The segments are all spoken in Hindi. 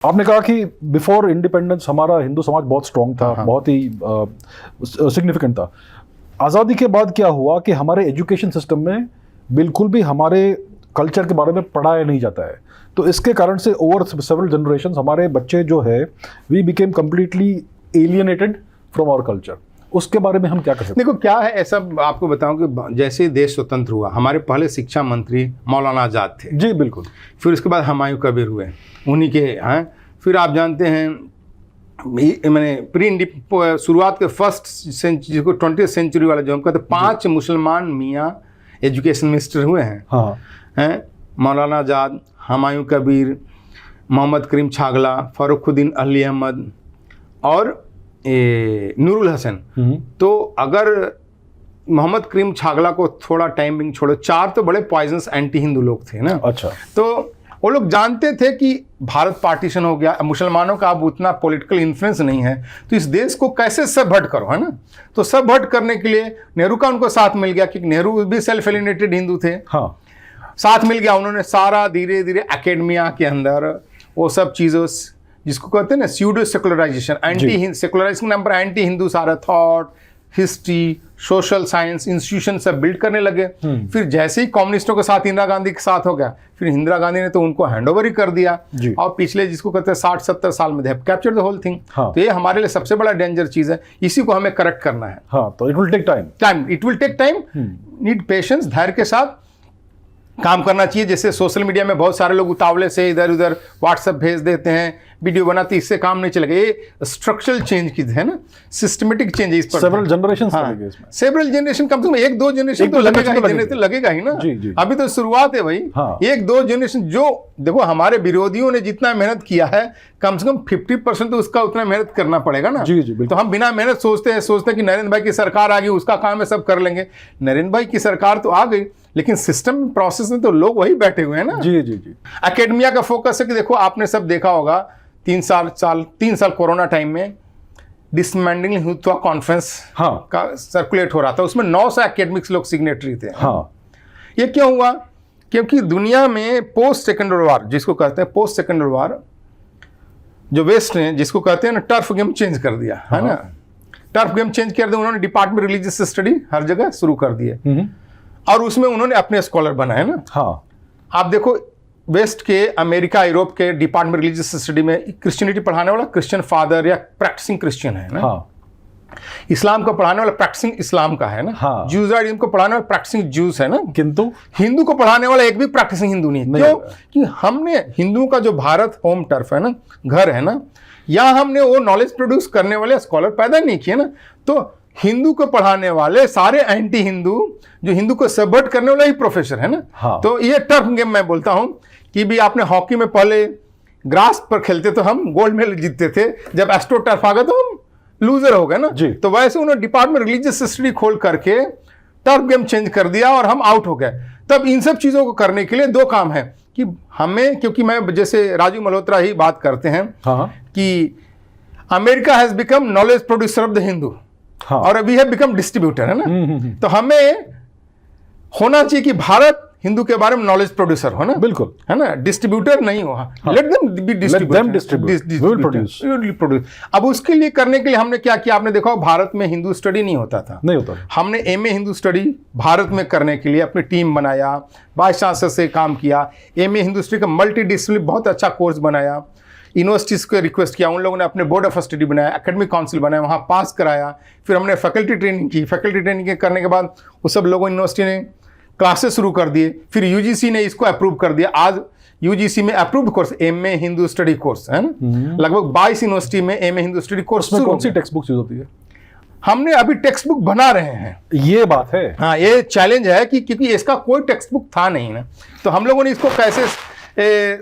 आपने कहा कि बिफोर इंडिपेंडेंस हमारा हिंदू समाज बहुत स्ट्रांग था, बहुत ही सिग्निफिकेंट था। आज़ादी के बाद क्या हुआ कि हमारे एजुकेशन सिस्टम में बिल्कुल भी हमारे कल्चर के बारे में पढ़ाया नहीं जाता है। तो इसके कारण से ओवर सेवरल जनरेशंस हमारे बच्चे जो है we became completely alienated from our culture. उसके बारे में हम क्या कर सकते हैं? देखो क्या है, ऐसा आपको बताऊं कि जैसे ही देश स्वतंत्र हुआ, हमारे पहले शिक्षा मंत्री मौलाना आज़ाद थे। जी बिल्कुल। फिर उसके बाद हुमायूं कबीर हुए, उन्हीं के हैं। फिर आप जानते हैं मैंने शुरुआत के फर्स्ट सेंचुरी, जिसको 20वीं सेंचुरी वाला जो हम कहते हैं, 5 मुसलमान मियाँ एजुकेशन मिनिस्टर हुए हैं। हाँ हैं मौलाना आज़ाद, हुमायूं कबीर, मोहम्मद करीम छागला, फ़र्रुखुद्दीन अली अहमद और नूरुल हसन। तो अगर मोहम्मद करीम छागला को थोड़ा टाइमिंग छोड़ो, 4 तो बड़े पॉइजनस एंटी हिंदू लोग थे ना। अच्छा। तो वो लोग जानते थे कि भारत पार्टीशन हो गया, मुसलमानों का अब उतना पॉलिटिकल इन्फ्लुएंस नहीं है, तो इस देश को कैसे सबहट करो, है ना। तो सबहट करने के लिए नेहरू का उनको साथ मिल गया, क्योंकि नेहरू भी सेल्फ एलिनेटेड हिंदू थे। हाँ, साथ मिल गया। उन्होंने सारा धीरे धीरे एकेडमिया के अंदर वो सब चीज़ों, जिसको कहते हैं ना स्यूडो सेकुलराइजेशन, एंटी सेकुलराइजेशन के नाम पर एंटी हिंदू सारा thought, history, social science institution सब बिल्ड करने लगे। फिर जैसे ही कम्युनिस्टों के साथ इंदिरा गांधी के साथ हो गया, फिर इंदिरा गांधी ने तो उनको हैंड ओवर ही कर दिया। और पिछले जिसको कहते हैं 60-70 साल में they have captured the whole thing. तो ये हमारे लिए सबसे बड़ा डेंजर चीज़ है, इसी को हमें करेक्ट करना है। हाँ, तो it will take time, it will take time, need patience, धैर्य के साथ काम करना चाहिए। जैसे सोशल मीडिया में बहुत सारे लोग उतावले से इधर उधर व्हाट्सएप भेज देते हैं, वीडियो बनाते, इससे काम नहीं चलेगा। ये स्ट्रक्चरल चेंज की है ना, सिस्टमेटिक चेंज है इस पर। सेवरल जनरेशन सेवरल जनरेशन कम से कम 1-2 जनरेशन तो लगेगा ही ना। जी। अभी तो शुरुआत है भाई। 1-2 जनरेशन जो देखो, हमारे विरोधियों ने जितना मेहनत किया है, कम से कम 50% तो उसका उतना मेहनत करना पड़ेगा ना। जी तो हम बिना मेहनत सोचते हैं कि नरेंद्र भाई की सरकार आ गई, उसका काम है, सब कर लेंगे। नरेंद्र भाई की सरकार तो आ गई, लेकिन सिस्टम प्रोसेस में तो लोग वही बैठे हुए हैं ना। जी। एकेडमिया का फोकस है कि देखो, आपने सब देखा होगा 3 साल कोरोना टाइम में डिसमेंटलिंग हिंदुत्व कॉन्फ्रेंस का सर्कुलेट हो रहा था, उसमें 900 एकेडमिक्स लोग सिग्नेटरी थे। ये क्यों हुआ? क्योंकि दुनिया में पोस्ट सेकेंड वर्ल्ड वार, जिसको कहते हैं पोस्ट सेकेंड वर्ल्ड वार, जो वेस्ट ने जिसको कहते हैं ना टर्फ गेम चेंज कर दिया, है ना। टर्फ गेम चेंज कर दिया, उन्होंने डिपार्टमेंट रिलीजियस स्टडी हर जगह शुरू कर दिए, और उसमें उन्होंने अपने स्कॉलर बनाए ना। आप देखो, वेस्ट के, अमेरिका, यूरोप के डिपार्टमेंट रिलीजियस स्टडी में क्रिश्चियनिटी पढ़ाने वाला क्रिश्चियन फादर या प्रैक्टिसिंग क्रिश्चियन है ना। इस्लाम को पढ़ाने वाला प्रैक्टिसिंग इस्लाम का है ना। जूजाइडिज्म को पढ़ाने वाला प्रैक्टिसिंग जूस है ना। किंतु हिंदू को पढ़ाने वाला एक भी प्रैक्टिसिंग हिंदू नहीं। क्यों? कि हमने हिंदुओं का जो भारत होम टर्फ है ना, घर है ना, यहाँ हमने वो नॉलेज प्रोड्यूस करने वाले स्कॉलर पैदा नहीं किए ना। तो हिंदू को पढ़ाने वाले सारे एंटी हिंदू, जो हिंदू को सबवर्ट करने वाला ही प्रोफेसर है ना। तो ये टर्फ गेम मैं बोलता हूं कि भी आपने हॉकी में पहले ग्रास पर खेलते तो हम गोल्ड मेडल जीतते थे, जब एस्ट्रो टर्फ आ गया तो हम लूजर हो गए ना। तो वैसे उन्होंने डिपार्टमेंट रिलीजियस स्टडी खोल करके टर्फ गेम चेंज कर दिया और हम आउट हो गए। तब इन सब चीज़ों को करने के लिए 2 काम है कि हमें, क्योंकि मैं जैसे राजू मल्होत्रा ही बात करते हैं कि America has become knowledge producer of the Hindu, और वी हैव बिकम डिस्ट्रीब्यूटर, है ना। तो हमें होना चाहिए कि भारत हिंदू के बारे में नॉलेज प्रोड्यूसर हो ना। बिल्कुल, है ना, डिस्ट्रीब्यूटर नहीं हो। Let them be distributor. अब उसके लिए करने के लिए हमने क्या किया, आपने देखा भारत में हिंदू स्टडी नहीं होता। हमने MA हिंदू स्टडी भारत में करने के लिए अपनी टीम बनाया, वाइस चांसलर से काम किया। MA हिंदू स्टडी का मल्टी डिसिप्लिनरी बहुत अच्छा कोर्स बनाया, यूनिवर्सिटीज़ को रिक्वेस्ट किया, उन लोगों ने अपने बोर्ड ऑफ स्टडी बनाया, एकेडमिक काउंसिल बनाया, वहाँ पास कराया। फिर हमने फैकल्टी ट्रेनिंग की, फैकल्टी ट्रेनिंग करने के बाद वो सब लोगों, यूनिवर्सिटी ने क्लासेस शुरू कर दिए। फिर UGC ने इसको अप्रूव कर दिया। आज UGC में approved course MA Hindu study course है ना। लगभग 22 यूनिवर्सिटी में MA हिंदू स्टडी कोर्स। में कौन सी टेक्स्ट बुक यूज होती है? हमने अभी टेक्स्ट बुक बना रहे हैं। ये बात है। हाँ, ये चैलेंज है कि क्योंकि इसका कोई टेक्स्ट बुक था नहीं ना। तो हम लोगों ने इसको कैसे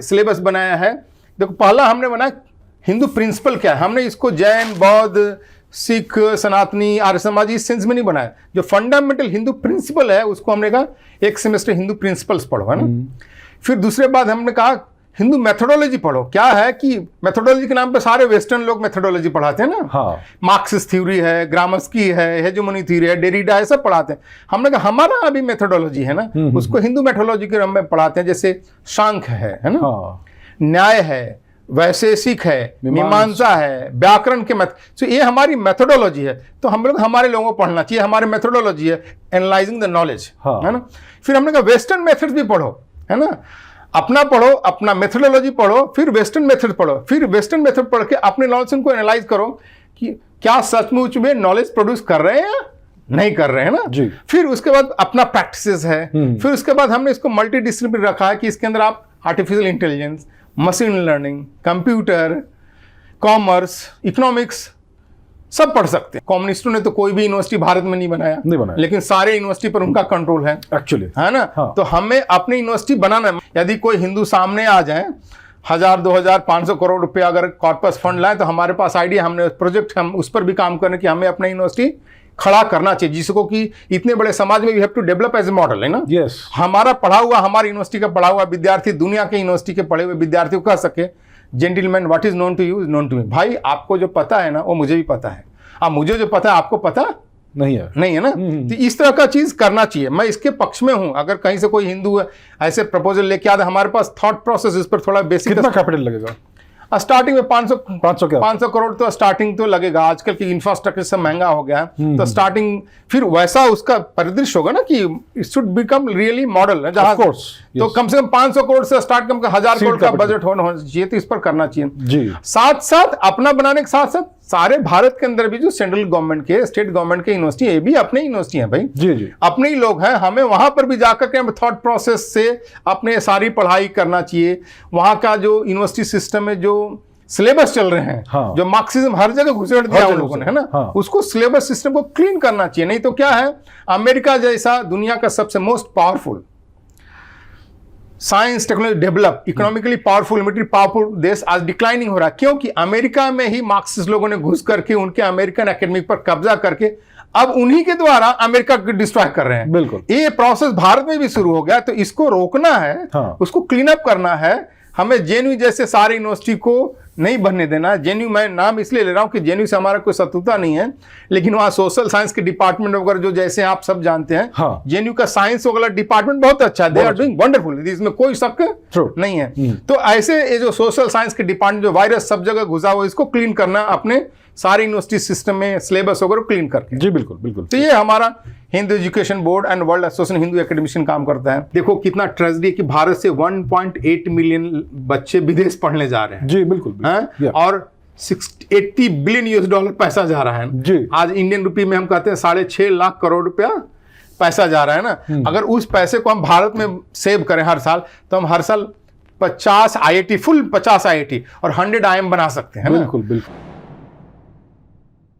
सिलेबस बनाया है। देखो, पहला हमने बनाया हिंदू प्रिंसिपल क्या है। हमने इसको जैन, बौद्ध, सिख, सनातनी, आर्य समाज इस सेंस में नहीं बनाया। जो फंडामेंटल हिंदू प्रिंसिपल है उसको हमने कहा 1 सेमेस्टर हिंदू प्रिंसिपल्स पढ़ो, है ना। फिर दूसरे बाद हमने कहा हिंदू मेथोडोलॉजी पढ़ो। क्या है कि मेथोडोलॉजी के नाम पे सारे वेस्टर्न लोग मेथोडोलॉजी पढ़ाते हैं ना। मार्क्सिस्ट थ्योरी है, ग्रामस्की है, हेजेमोनी थ्योरी है, डेरिडा है, सब पढ़ाते हैं। हमने कहा हमारा अभी मेथोडोलॉजी है ना, उसको हिंदू मेथोडोलॉजी के नाम में पढ़ाते हैं। जैसे सांख्य है ना, न्याय है, वैशेषिक है, मीमांसा है, व्याकरण के तो ये हमारी मेथोडोलॉजी है। तो हम लोग हमारे लोगों को पढ़ना चाहिए, हमारी मेथोडोलॉजी है एनालाइजिंग द नॉलेज, है ना। फिर हमने कहा वेस्टर्न मेथड्स भी पढ़ो, है ना, अपना पढ़ो, अपना मेथोडोलॉजी पढ़ो, फिर वेस्टर्न मेथड पढ़ो, फिर वेस्टर्न मेथड पढ़ के अपने नॉलेज को एनालाइज करो कि क्या सचमुच में नॉलेज प्रोड्यूस कर रहे हैं या नहीं कर रहे हैं ना जी। फिर उसके बाद अपना प्रैक्टिसेस है, फिर उसके बाद हमने इसको मल्टी डिसिप्लिन रखा है कि इसके अंदर आप artificial intelligence, machine learning, computer, commerce, economics सब पढ़ सकते हैं। कम्युनिस्टों ने तो कोई भी यूनिवर्सिटी भारत में नहीं बनाया, लेकिन सारे यूनिवर्सिटी पर उनका कंट्रोल है एक्चुअली, है ना। हाँ। तो हमें अपनी यूनिवर्सिटी बनाना है। यदि कोई हिंदू सामने आ जाए, 1000, 2000, 500 करोड़ रुपया अगर कॉर्पस फंड लाए, तो हमारे पास आइडिया, हमने प्रोजेक्ट, हम उस पर भी काम करने की हमें अपना यूनिवर्सिटी खड़ा करना चाहिए, जिसको कि इतने बड़े समाज में we have to develop as a model, है ना। yes. हमारा पढ़ा हुआ, हमारी यूनिवर्सिटी का पढ़ा हुआ विद्यार्थी दुनिया के यूनिवर्सिटी के पढ़े हुए विद्यार्थियों को कह सके, gentleman, what is known to you is known to me. भाई आपको जो पता है ना वो मुझे भी पता है, अब मुझे जो पता है आपको पता नहीं है ना। तो इस तरह का चीज करना चाहिए। मैं इसके पक्ष में हूं। अगर कहीं से कोई हिंदू ऐसे प्रपोजल लेके आता, हमारे पास थॉट प्रोसेस इस पर थोड़ा बेसिक। कितना कैपिटल लगेगा? स्टार्टिंग में 500 करोड़ तो स्टार्टिंग तो लगेगा। आजकल की इंफ्रास्ट्रक्चर सब महंगा हो गया है, तो स्टार्टिंग फिर वैसा उसका परिदृश्य होगा ना कि it should become really model, जहां तो कम से कम 500 करोड़ से स्टार्ट, कम 1000 करोड़ का बजट होना चाहिए। तो इस पर करना चाहिए जी। साथ साथ अपना बनाने के साथ साथ सारे भारत के अंदर भी जो सेंट्रल गवर्नमेंट के, स्टेट गवर्नमेंट के यूनिवर्सिटी, ये भी अपने यूनिवर्सिटी हैं भाई, जी जी, अपने ही लोग हैं। हमें वहां पर भी जाकर के थॉट प्रोसेस से अपने सारी पढ़ाई करना चाहिए। वहां का जो यूनिवर्सिटी सिस्टम में जो सिलेबस चल रहे हैं, हाँ। जो मार्क्सिज्म हर जगह घुसेड़ दिया उन लोगों ने, है ना, हाँ। उसको सिलेबस सिस्टम को क्लीन करना चाहिए। नहीं तो क्या है, अमेरिका जैसा दुनिया का सबसे most powerful science technology develop, economically powerful, military powerful देश आज डिक्लाइनिंग हो रहा है, क्योंकि अमेरिका में ही मार्क्सिस्ट लोगों ने घुस करके उनके अमेरिकन एकेडमिक पर कब्जा करके अब उन्हीं के द्वारा अमेरिका को डिस्ट्रॉय कर रहे हैं। बिल्कुल, ये प्रोसेस भारत में भी शुरू हो गया। तो इसको रोकना है, हाँ। उसको क्लीन अप करना है। हमें जेएनयू जैसे सारे यूनिवर्सिटी को नहीं बनने देना। जेएनयू, मैं नाम इसलिए ले रहा हूं कि जेएनयू से हमारा कोई शत्रुता नहीं है, लेकिन वहां सोशल साइंस के डिपार्टमेंट वगैरह जो जैसे आप सब जानते हैं, हाँ। जेएनयू का साइंस वगैरह डिपार्टमेंट बहुत अच्छा है, दे आर डूइंग वंडरफुल, इसमें कोई शक नहीं है। तो ऐसे ये जो सोशल साइंस के डिपार्टमेंट, जो वायरस सब जगह घुसा हुआ, इसको क्लीन करना अपने सारे यूनिवर्सिटी सिस्टम में, सिलेबस वगैरह क्लीन करके। जी बिल्कुल बिल्कुल। तो ये हमारा Hindu education board and world association Hindu academician काम करता है। देखो कितना ट्रेजेडी कि भारत से 1.8 मिलियन बच्चे विदेश पढ़ने जा रहे हैं। जी बिल्कुल, बिल्कुल। और 80 बिलियन US$ पैसा जा रहा है जी। आज इंडियन रुपी में हम कहते हैं 6.5 लाख करोड़ रुपया पैसा जा रहा है ना। अगर उस पैसे को हम भारत में सेव करें हर साल, तो हम हर साल 50 IIT, फुल 50 IIT और 100 IIM बना सकते हैं। बिल्कुल बिल्कुल।